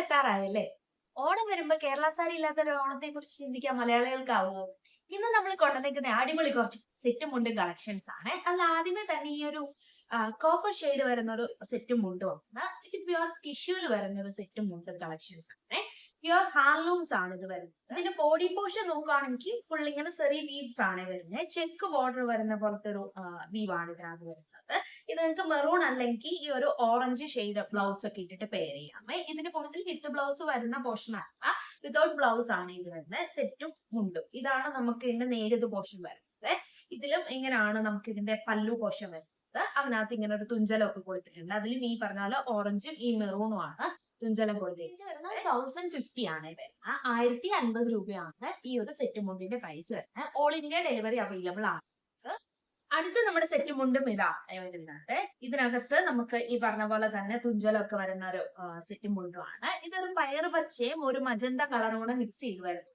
എത്താറായല്ലേ? ഓണം വരുമ്പോ കേരള സാരി ഇല്ലാത്ത ഒരു ഓണത്തെ കുറിച്ച് ചിന്തിക്കാൻ മലയാളികൾക്കാവോ? ഇന്ന് നമ്മൾ കൊണ്ടുവന്നിരിക്കുന്ന അടിപൊളി കുറച്ച് സെറ്റും മുണ്ടും കളക്ഷൻസ് ആണ്. അതിൽ ആദ്യമേ തന്നെ ഈ ഒരു കോപ്പർ ഷെയ്ഡ് വരുന്ന ഒരു സെറ്റും മുണ്ടും ആണ്. ഇത് പ്യുവർ ടിഷ്യൂല് വരുന്ന ഒരു സെറ്റും മുണ്ടും കളക്ഷൻസ് ആണ്. പ്യുവർ ഹാൻഡ്ലൂംസ് ആണ് ഇത് വരുന്നത്. ഇതിന്റെ ബോഡി പോർഷൻ നോക്കുകയാണെങ്കിൽ ഫുൾ ഇങ്ങനെ ചെറിയ വീവ്സ് ആണ് വരുന്നത്. ചെക്ക് ബോർഡർ വരുന്ന പോലത്തെ ഒരു വീവ് ആണ് ഇതിനകത്ത് വരുന്നത്. ഇത് നിങ്ങൾക്ക് മെറൂൺ അല്ലെങ്കിൽ ഈ ഒരു ഓറഞ്ച് ഷെയ്ഡ് ബ്ലൗസ് ഒക്കെ ഇട്ടിട്ട് പെയർ ചെയ്യാം. ഇതിന് കൂടുതൽ വിത്ത് ബ്ലൗസ് വരുന്ന പോർഷൻ അല്ല, വിതൗട്ട് ബ്ലൗസ് ആണ് ഇത് വരുന്നത്. സെറ്റും മുണ്ടും ഇതാണ് നമുക്ക് ഇതിന്റെ നേരിയത് പോർഷൻ വരുന്നത്. ഇതിലും ഇങ്ങനെയാണ് നമുക്ക് ഇതിന്റെ പല്ലു പോർഷൻ വരുന്നത്. അതിനകത്ത് ഇങ്ങനെ ഒരു തുഞ്ചലൊക്കെ കൊടുത്തിട്ടുണ്ട്. അതിലും ഈ പറഞ്ഞ പോലെ ഓറഞ്ചും ഈ മെറൂണും ആണ് തുഞ്ചലം കൊടുത്തിരിക്കുന്നത്. വരുന്നത് 1050 ആണ് വരുന്നത്. 1050 രൂപയാണ് ഈ ഒരു സെറ്റ് മുണ്ടിന്റെ പ്രൈസ് വരുന്നത്. ഓൾ ഇന്ത്യ ഡെലിവറി അവൈലബിൾ ആണ്. അടുത്ത നമ്മുടെ സെറ്റ് മുണ്ടും ഇതാണ് വരുന്നത്. ഇതിനകത്ത് നമുക്ക് ഈ പറഞ്ഞ പോലെ തന്നെ തുഞ്ചലൊക്കെ വരുന്ന ഒരു സെറ്റ് മുണ്ടുമാണ്. ഇതൊരു പയറ് പച്ചയും ഒരു മജന്ത കളറും കൂടെ മിക്സ് ചെയ്ത് വരുന്നത്.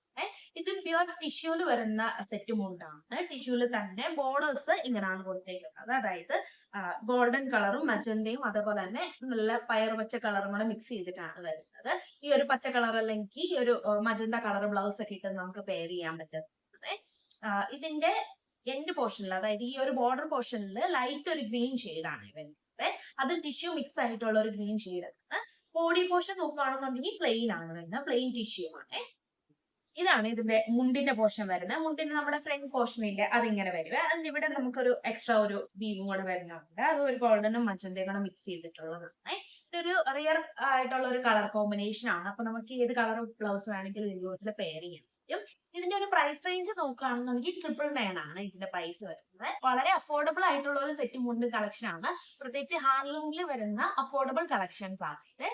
ഇത് പ്യുവർ ടിഷ്യൂല് വരുന്ന സെറ്റ് മുണ്ടാണ്. ടിഷ്യൂല് തന്നെ ബോർഡേഴ്സ് ഇങ്ങനെയാണ് കൊടുത്തേക്കുന്നത്. അതായത് ഗോൾഡൻ കളറും മജന്തയും അതേപോലെ തന്നെ നല്ല പയറ് പച്ച കളറും കൂടെ മിക്സ് ചെയ്തിട്ടാണ് വരുന്നത്. ഈ ഒരു പച്ച കളർ അല്ലെങ്കിൽ ഈ ഒരു മജന്ത കളർ ബ്ലൗസ് ഒക്കെ ഇട്ട് നമുക്ക് പെയർ ചെയ്യാൻ പറ്റുന്നത്. ഇതിന്റെ എൻഡ് പോർഷനിൽ, അതായത് ഈ ഒരു ബോർഡർ പോർഷനിൽ ലൈറ്റ് ഒരു ഗ്രീൻ ഷെയ്ഡാണ് വരുന്നത്. അത് ടിഷ്യൂ മിക്സ് ആയിട്ടുള്ള ഒരു ഗ്രീൻ ഷെയ്ഡ് ആണ്. ബോഡി പോർഷൻ നോക്കുകയാണെന്നുണ്ടെങ്കിൽ പ്ലെയിൻ ആണ് വരുന്നത്. പ്ലെയിൻ ടിഷ്യൂ ആണ്. ഇതാണ് ഇതിന്റെ മുണ്ടിന്റെ പോർഷൻ വരുന്നത്. മുണ്ടിന്റെ നമ്മുടെ ഫ്രണ്ട് പോർഷൻ ഇല്ല, അതിങ്ങനെ വരും. അതിന് ഇവിടെ നമുക്കൊരു എക്സ്ട്രാ ഒരു വീവും കൂടെ വരുന്നുണ്ട്. അത് ഒരു ഗോൾഡനും മജന്തയും കൂടെ മിക്സ് ചെയ്തിട്ടുള്ളതാണ്. ഇതൊരു റിയർ ആയിട്ടുള്ള ഒരു കളർ കോമ്പിനേഷൻ ആണ്. അപ്പൊ നമുക്ക് ഏത് കളർ ബ്ലൗസ് വേണമെങ്കിലും ഇതിൽ പെയർ ചെയ്യാം. ഇതിന്റെ ഒരു പ്രൈസ് റേഞ്ച് നോക്കുകയാണെന്നുണ്ടെങ്കിൽ 999 ആണ് ഇതിന്റെ പ്രൈസ് വരുന്നത്. വളരെ അഫോർഡബിൾ ആയിട്ടുള്ള ഒരു സെറ്റ് മുണ്ട് കളക്ഷൻ ആണ്. പ്രത്യേകിച്ച് ഹാൻഡ്ലൂമിൽ വരുന്ന അഫോർഡബിൾ കളക്ഷൻസ് ആണ് ഇത്.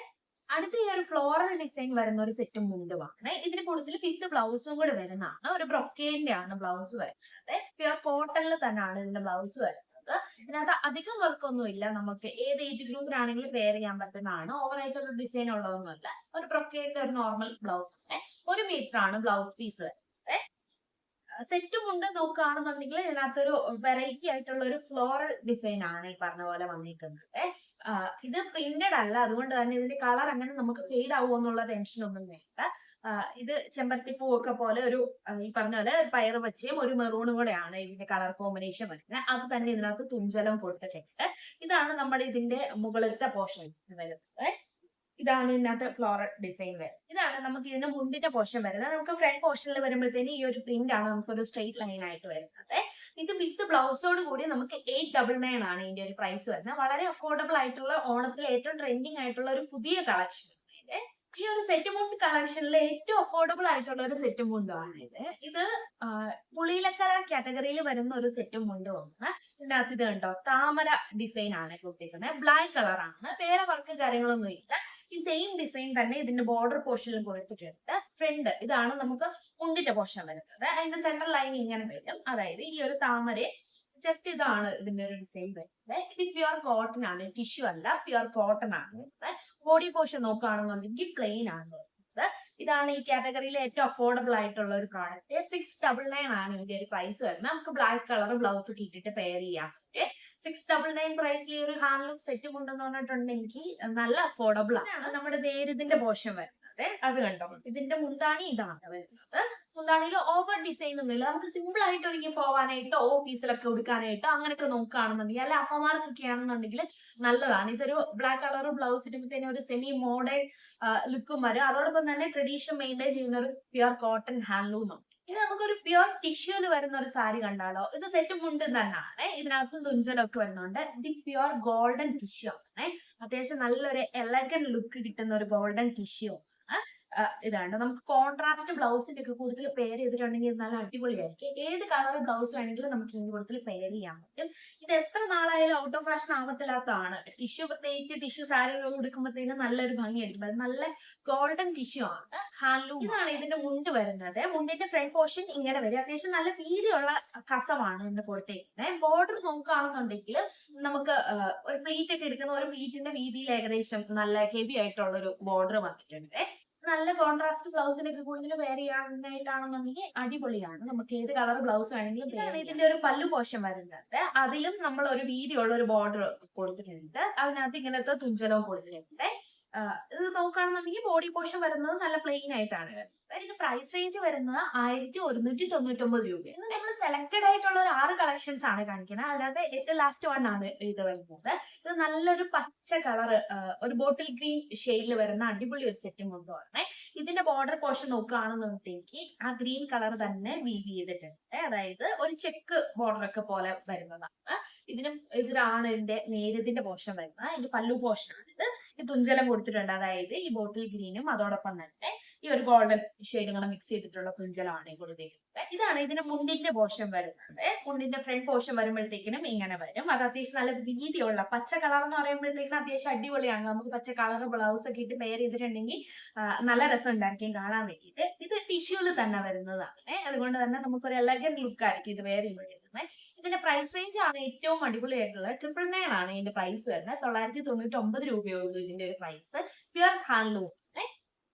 അടുത്ത ഈ ഒരു ഫ്ലോറൽ ഡിസൈൻ വരുന്ന ഒരു സെറ്റും മുണ്ടുമാണ്. ഇതിന് കൂടുതൽ വിത്ത് ബ്ലൗസും കൂടെ വരുന്നതാണ്. ഒരു ബ്രൊക്കേഡിന്റെ ആണ് ബ്ലൗസ് വരുന്നത്. പ്യുവർ കോട്ടണിൽ തന്നെയാണ് ഇതിന്റെ ബ്ലൗസ് വരുന്നത്. ഇതിനകത്ത് അധികം വർക്കൊന്നും ഇല്ല. നമുക്ക് ഏത് ഏജ് ഗ്രൂപ്പിലാണെങ്കിലും പെയർ ചെയ്യാൻ പറ്റുന്നതാണ്. ഓവറായിട്ടൊരു ഡിസൈൻ ഉള്ളതൊന്നുമല്ല. ഒരു ബ്രൊക്കേഡിന്റെ ഒരു നോർമൽ ബ്ലൗസ് ആണ്. 1 മീറ്റർ ആണ് ബ്ലൗസ് പീസ് വരുന്നത്. സെറ്റ് മുണ്ട് നോക്കുകയാണെന്നുണ്ടെങ്കിൽ ഇതിനകത്തൊരു വെറൈറ്റി ആയിട്ടുള്ള ഒരു ഫ്ലോറൽ ഡിസൈൻ ആണ് ഈ പറഞ്ഞ പോലെ വന്നിരിക്കുന്നത്. ഇത് പ്രിന്റഡ് അല്ല, അതുകൊണ്ട് തന്നെ ഇതിന്റെ കളർ അങ്ങനെ നമുക്ക് ഫെയ്ഡ് ആവുമോ എന്നുള്ള ടെൻഷൻ ഒന്നും വേണ്ട. ഇത് ചെമ്പരത്തിപ്പൂവൊക്കെ പോലെ ഒരു ഈ പറഞ്ഞ പോലെ പയറ് പച്ചയും ഒരു മെറൂണും കൂടെയാണ് ഇതിന്റെ കളർ കോമ്പിനേഷൻ വരുന്നത്. അത് തന്നെ ഇതിനകത്ത് തുഞ്ചലം കൊടുത്തിട്ടുണ്ട്. ഇതാണ് നമ്മുടെ ഇതിന്റെ മുകളിലത്തെ പോർഷൻ വരുന്നത്. ഇതാണ് ഇതിനകത്ത് ഫ്ലോറൽ ഡിസൈൻ വരുന്നത്. ഇതാണ് നമുക്ക് ഇതിന്റെ മുണ്ടിന്റെ പോർഷൻ വരുന്നത്. നമുക്ക് ഫ്രണ്ട് പോർഷനിൽ വരുമ്പോഴത്തേന് ഈ ഒരു പ്രിന്റ് ആണ് നമുക്കൊരു സ്ട്രെയിറ്റ് ലൈൻ ആയിട്ട് വരുന്നത്. ഇത് വിത്ത് ബ്ലൗസോട് കൂടി നമുക്ക് 899 ആണ് ഇതിന്റെ ഒരു പ്രൈസ് വരുന്നത്. വളരെ അഫോർഡബിൾ ആയിട്ടുള്ള ഓണത്തിൽ ഏറ്റവും ട്രെൻഡിങ് ആയിട്ടുള്ള ഒരു പുതിയ കളക്ഷൻ. ഈ ഒരു സെറ്റ് മുണ്ട് കളക്ഷനിൽ ഏറ്റവും അഫോർഡബിൾ ആയിട്ടുള്ള ഒരു സെറ്റ് മുണ്ടാണ് ഇത്. ഇത് പുളിയിലക്കര കാറ്റഗറിയിൽ വരുന്ന ഒരു സെറ്റ് മുണ്ട് വന്ന് ഇതിനകത്ത് ഇത് കണ്ടോ, താമര ഡിസൈൻ ആണ് കൊടുത്തിരിക്കുന്നത്. ബ്ലാക്ക് കളറാണ്. വേറെ വർക്ക് കാര്യങ്ങളൊന്നും ഇല്ല. ഈ സെയിം ഡിസൈൻ തന്നെ ഇതിന്റെ ബോർഡർ പോർഷനിലും കൊടുത്തിട്ടുണ്ട്. ഫ്രണ്ട് ഇതാണ് നമുക്ക് മുണ്ടിന്റെ പോർഷൻ വരുന്നത്. അതിന്റെ സെൻട്രൽ ലൈൻ ഇങ്ങനെ വരും. അതായത് ഈ ഒരു താമര ജസ്റ്റ് ഇതാണ് ഇതിന്റെ ഒരു ഡിസൈൻ വരുന്നത്. ഇത് പ്യുവർ കോട്ടൺ ആണ്, ടിഷ്യൂ അല്ല, പ്യുവർ കോട്ടൺ ആണ് വരുന്നത്. ബോഡി പോർഷൻ നോക്കുകയാണെന്നുണ്ടെങ്കിൽ പ്ലെയിൻ ആണ് വരുന്നത്. ഇതാണ് ഈ കാറ്റഗറിയിലെ ഏറ്റവും അഫോർഡബിൾ ആയിട്ടുള്ള ഒരു പ്രോഡക്റ്റ്. 699 ആണ് ഇതിന്റെ ഒരു പ്രൈസ് വരുന്നത്. നമുക്ക് ബ്ലാക്ക് കളർ ബ്ലൗസ് ഒക്കെ ഇട്ടിട്ട് പെയർ ചെയ്യാം. 699 പ്രൈസിൽ ഈ ഒരു ഹാൻഡ്ലൂം സെറ്റും ഉണ്ടെന്ന് പറഞ്ഞിട്ടുണ്ടെങ്കിൽ നല്ല അഫോർഡബിൾ ആണ്. നമ്മുടെ നേരിതിന്റെ പോർഷൻ വരുന്നത് അത് കണ്ടോ. ഇതിന്റെ മുന്താണി ഇതാണ് വരുന്നത്. മുന്താണിയിൽ ഓവർ ഡിസൈൻ ഒന്നും ഇല്ല. നമുക്ക് സിമ്പിൾ ആയിട്ട് ഒരുങ്ങി പോവാനായിട്ടോ ഓഫീസിലൊക്കെ കൊടുക്കാനായിട്ടോ അങ്ങനെയൊക്കെ നോക്കുകയാണെന്നുണ്ടെങ്കിൽ അല്ലെ അമ്മമാർക്കൊക്കെ ആണെന്നുണ്ടെങ്കിൽ നല്ലതാണ്. ഇതൊരു ബ്ലാക്ക് കളർ ബ്ലൗസ് ഇടുമ്പോഴത്തേനും ഒരു സെമി മോഡേൺ ലുക്കും വരും. അതോടൊപ്പം തന്നെ ട്രഡീഷൻ മെയിൻറ്റെയിൻ ചെയ്യുന്ന ഒരു പ്യുവർ കോട്ടൺ ഹാൻഡ്ലൂമാണ്. ഇത് നമുക്കൊരു പ്യുവർ ടിഷ്യൂല് വരുന്ന ഒരു സാരി കണ്ടാലോ. ഇത് സെറ്റ് മുണ്ടും തന്നെയാണ്. ഇതിനകത്ത് തുഞ്ചലൊക്കെ വരുന്നുണ്ട്. ഇത് പ്യുവർ ഗോൾഡൻ ടിഷ്യൂ ആണ്. അത്യാവശ്യം നല്ലൊരു എലഗൻ ലുക്ക് കിട്ടുന്ന ഒരു ഗോൾഡൻ ടിഷ്യൂ ആണ്. ഇതാണ് നമുക്ക് കോൺട്രാസ്റ്റ് ബ്ലൗസിന്റെ ഒക്കെ കൂടുതൽ പെയർ ചെയ്തിട്ടുണ്ടെങ്കിൽ നല്ല അടിപൊളിയായിരിക്കും. ഏത് കളർ ബ്ലൗസ് വേണമെങ്കിലും നമുക്ക് ഇതിന് കൂടുതൽ പെയർ ചെയ്യാൻ പറ്റും. ഇത് എത്ര നാളായാലും ഔട്ട് ഓഫ് ഫാഷൻ ആവത്തില്ലാത്തതാണ്. ടിഷ്യൂ പ്രത്യേകിച്ച് ടിഷ്യൂ സാരികൾ കൊടുക്കുമ്പോഴത്തേനും നല്ലൊരു ഭംഗിയായിരിക്കും. നല്ല ഗോൾഡൻ ടിഷ്യൂ ആണ്. ഹാൻഡ്ലൂം ഇതാണ് ഇതിന്റെ മുണ്ട് വരുന്നത്. മുണ്ടിന്റെ ഫ്രണ്ട് പോർഷൻ ഇങ്ങനെ വരും. അത്യാവശ്യം നല്ല വീതിയുള്ള കസവാണ് ഇതിന്റെ കൊടുത്തേക്കുന്നത്. ബോർഡർ നോക്കുകയാണെന്നുണ്ടെങ്കിൽ നമുക്ക് ഒരു പ്ലീറ്റ് ഒക്കെ എടുക്കുന്ന ഒരു പ്ലീറ്റിന്റെ വീതിയിൽ ഏകദേശം നല്ല ഹെവി ആയിട്ടുള്ള ഒരു ബോർഡർ വന്നിട്ടുണ്ട്. നല്ല കോൺട്രാസ്റ്റ് ബ്ലൗസിനൊക്കെ കൂടുതൽ വെയർ ചെയ്യാനായിട്ടാണെന്നുണ്ടെങ്കിൽ അടിപൊളിയാണ്. നമുക്ക് ഏത് കളർ ബ്ലൗസ് വേണമെങ്കിലും. ഇതിന്റെ ഒരു പല്ലു പോർഷൻ വരുന്നത്. അതിലും നമ്മൾ ഒരു വീതിയുള്ള ഒരു ബോർഡർ കൊടുത്തിട്ടുണ്ട്. അതിനകത്ത് ഇങ്ങനത്തെ തുഞ്ചലവും കൊടുത്തിട്ടുണ്ട്. ഇത് നോക്കുകയാണെന്നുണ്ടെങ്കിൽ ബോഡി പോർഷൻ വരുന്നത് നല്ല പ്ലെയിൻ ആയിട്ടാണ് വരുന്നത്. ഇതിന്റെ പ്രൈസ് റേഞ്ച് വരുന്നത് 1199 രൂപ. ഇന്ന് നമ്മൾ സെലക്ടഡ് ആയിട്ടുള്ള ഒരു 6 കളക്ഷൻസ് ആണ് കാണിക്കുന്നത്. അതിനകത്ത് ഏറ്റവും ലാസ്റ്റ് വൺ ആണ് ഇത് വരുന്നത്. ഇത് നല്ലൊരു പച്ച കളർ, ഒരു ബോട്ടിൽ ഗ്രീൻ ഷെയ്ഡിൽ വരുന്ന അടിപൊളി ഒരു സെറ്റും കൊണ്ടുപോകണേ. ഇതിന്റെ ബോർഡർ പോർഷൻ നോക്കുകയാണെന്നുണ്ടെങ്കിൽ ആ ഗ്രീൻ കളർ തന്നെ വീവ് ചെയ്തിട്ടുണ്ട്. അതായത് ഒരു ചെക്ക് ബോർഡർ ഒക്കെ പോലെ വരുന്നതാണ്. ഇതിലാണ് ഇതിന്റെ നേരത്തിന്റെ പോർഷൻ വരുന്നത്. അതിന്റെ പല്ലു പോർഷൻ ആണ് ഇത്. ഈ തുഞ്ചലം കൊടുത്തിട്ടുണ്ട്, അതായത് ഈ ബോട്ടിൽ ഗ്രീനും അതോടൊപ്പം തന്നെ ഈ ഒരു ഗോൾഡൻ ഷെയ്ഡും കൂടെ മിക്സ് ചെയ്തിട്ടുള്ള തുഞ്ചലമാണ് കൊടുത്തിരിക്കുന്നത്. ഇതാണ് ഇതിന്റെ മുണ്ടിന്റെ പോർഷൻ വരുന്നത്. മുണ്ടിന്റെ ഫ്രണ്ട് പോർഷൻ വരുമ്പോഴത്തേക്കിനും ഇങ്ങനെ വരും. അത് അത്യാവശ്യം നല്ല വീതിയുള്ള പച്ച കളർ എന്ന് പറയുമ്പോഴത്തേക്കിനും അത്യാവശ്യം അടിപൊളിയാണ്. നമുക്ക് പച്ച കളർ ബ്ലൗസ് ഒക്കെ ഇട്ട് പെയർ ചെയ്തിട്ടുണ്ടെങ്കിൽ നല്ല രസം ഉണ്ടായിരിക്കും കാണാൻ വേണ്ടിയിട്ട്. ഇത് ടിഷ്യൂല് തന്നെ വരുന്നതാണ്. അതുകൊണ്ട് തന്നെ നമുക്കൊരു എലഗന്റ് ലുക്ക് ആയിരിക്കും ഇത് വെയർ ചെയ്യുമ്പോഴേക്കുന്നത്. ഇതിന്റെ പ്രൈസ് റേഞ്ച് ആണ് ഏറ്റവും അടിപൊളിയായിട്ടുള്ളത്. 999 ആണ് ഇതിന്റെ പ്രൈസ് വരുന്നത്. 999 രൂപയുള്ളൂ ഇതിന്റെ ഒരു പ്രൈസ്. Pure handloom